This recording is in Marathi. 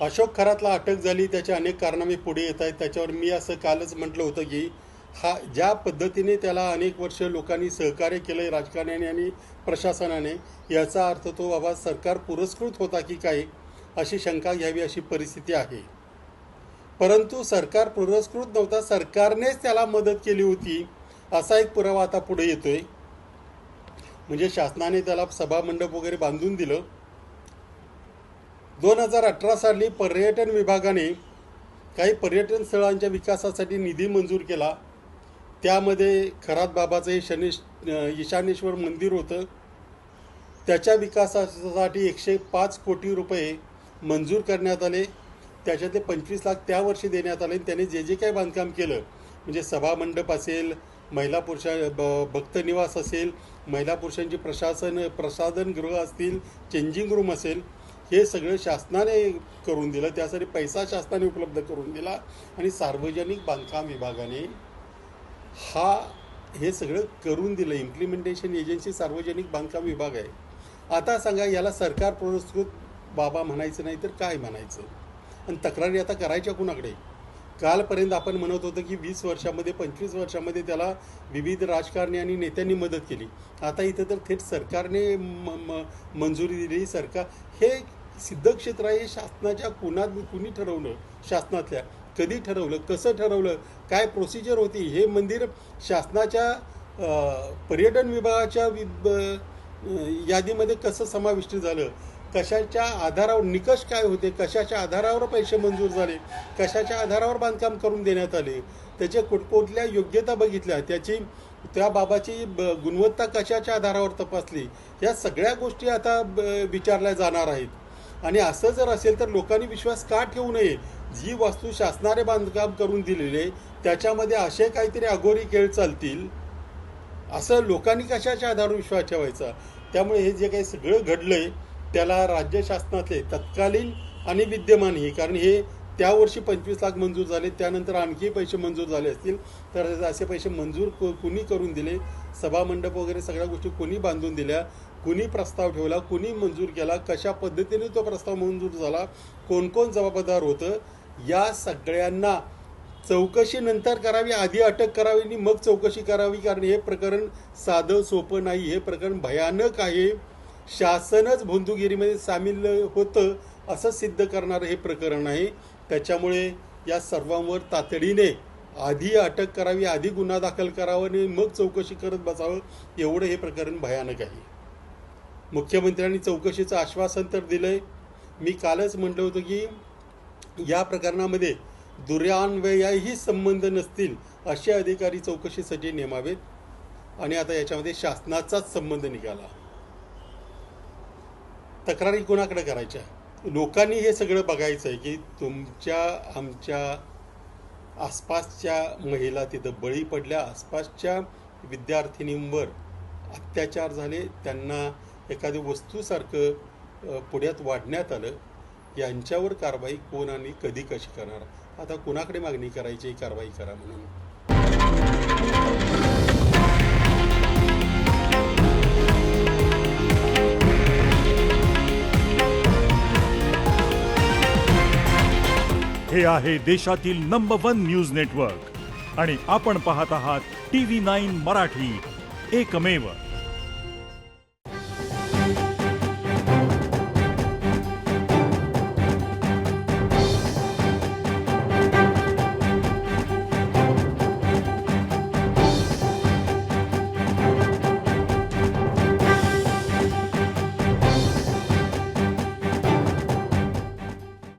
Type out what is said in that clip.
अशोक खरातला अटक झाली, त्याचे अनेक कारनामे पुढे येत आहेत. त्याच्यावर मी असं कालच म्हटलं होतं की ज्या पद्धतीने त्याला अनेक वर्ष लोकांनी सहकार्य केलं आहे राजकारण्याने आणि प्रशासनाने, याचा अर्थ तो बाबा सरकार पुरस्कृत होता की काय अशी शंका घ्यावी अशी परिस्थिती आहे. परंतु सरकार पुरस्कृत नव्हता, सरकारनेच त्याला मदत केली होती असा एक पुरावा आता पुढे येतोय. म्हणजे शासनाने त्याला सभामंडप वगैरे बांधून दिलं. 2018 साली पर्यटन विभागाने काही पर्यटन स्थळांच्या विकासासाठी निधी मंजूर केला. त्यामध्ये खरात बाबाचं हे ईशानेश्वर मंदिर होतं. त्याच्या विकासासाठी 105 कोटी रुपये मंजूर करण्यात आले. त्याच्यातले 25 लाख त्या वर्षी देण्यात आले. त्याने जे जे काही बांधकाम केलं, म्हणजे सभामंडप असेल, महिला भक्तनिवास असेल, महिला पुरुषांची प्रसाधनगृह असतील, चेंजिंग रूम असेल, हे सगळं शासनाने करून दिलं. त्यासाठी पैसा शासनाने उपलब्ध करून दिला आणि सार्वजनिक बांधकाम विभागाने हे सगळं करून दिलं. इम्प्लिमेंटेशन एजन्सी सार्वजनिक बांधकाम विभाग आहे. आता सांगा, याला सरकार पुरस्कृत बाबा म्हणायचं नाही तर काय म्हणायचं? आणि तक्रारी आता करायच्या कुणाकडे? कालपर्यंत आपण म्हणत होतो की 20 वर्षामध्ये 25 वर्षामध्ये त्याला विविध राजकारणी आणि नेत्यांनी मदत केली. आता इथं तर थेट सरकारने मंजुरी दिली. सरकार हे सिद्ध क्षेत्र आहे. शासनाच्या कुणी ठरवलं? शासनातल्या कधी ठरवलं? कसं ठरवलं? काय प्रोसिजर होती? हे मंदिर शासनाच्या पर्यटन विभागाच्या यादीमध्ये कसं समाविष्ट झालं? कशाच्या आधारावर निकष काय होते? कशाच्या आधारावर पैसे मंजूर झाले? कशाच्या आधारावर बांधकाम करून देण्यात आले? त्याच्या कुठल्या योग्यता बघितल्या? त्या बाबाची गुणवत्ता कशाच्या आधारावर तपासली? या सगळ्या गोष्टी आता विचारल्या जाणार आहेत. आणि असं जर असेल तर लोकांनी विश्वास का ठेवू नये? जी वस्तू शासनाने बांधकाम करून दिलेले त्याच्यामध्ये असे काहीतरी अघोरी खेळ चालतील असं लोकांनी कशाच्या आधारावर विश्वास ठेवायचा? त्यामुळे हे जे काही सगळं घडलंय त्याला राज्य शासनातले तत्कालीन आणि विद्यमानही, कारण हे त्या वर्षी 25 लाख मंजूर झाले, त्यानंतर आणखी पैसे मंजूर झाले असतील, तर असे पैसे मंजूर कुणी करून दिले? सभामंडप वगैरे सगळ्या गोष्टी कुणी बांधून दिल्या? कुणी प्रस्ताव ठेवला? कुणी मंजूर केला? कशा पद्धतीने तो प्रस्ताव मंजूर झाला? कोण कोण जबाबदार होतं? या सगळ्यांना चौकशी नंतर करावी, आधी अटक करावी आणि मग चौकशी करावी. कारण हे प्रकरण साधं सोपं नाही. हे प्रकरण भयानक आहे. शासनच भोंदूगिरीमध्ये सामील होतं असं सिद्ध करणारं हे प्रकरण आहे. त्याच्यामुळे या सर्वांवर तातडीने आधी अटक करावी, आधी गुन्हा दाखल करावा आणि मग चौकशी करत बसावं. एवढं हे प्रकरण भयानक आहे. मुख्यमंत्र्यांनी चौकशीचं आश्वासन तर दिलंय. मी कालच म्हटलं होतं की या प्रकरणामध्ये दुर्यान्वयाही संबंध नसतील असे अधिकारी चौकशीसाठी नेमावेत. आणि आता याच्यामध्ये शासनाचाच संबंध निघाला. तक्रारी कोणाकडे करायच्या? लोकांनी हे सगळं बघायचं आहे की तुमच्या आमच्या आसपासच्या महिला तिथं बळी पडल्या, आसपासच्या विद्यार्थिनींवर अत्याचार झाले, त्यांना एखाद्या वस्तूसारखं पुढ्यात वाढण्यात आलं. यांच्यावर कारवाई कोण आणि कधी कशी करणार? आता कोणाकडे मागणी करायची कारवाई करा म्हणून? हे आहे देशातील नंबर 1 न्यूज नेटवर्क आणि आपण पाहत आहात TV9 मराठी, एकमेव.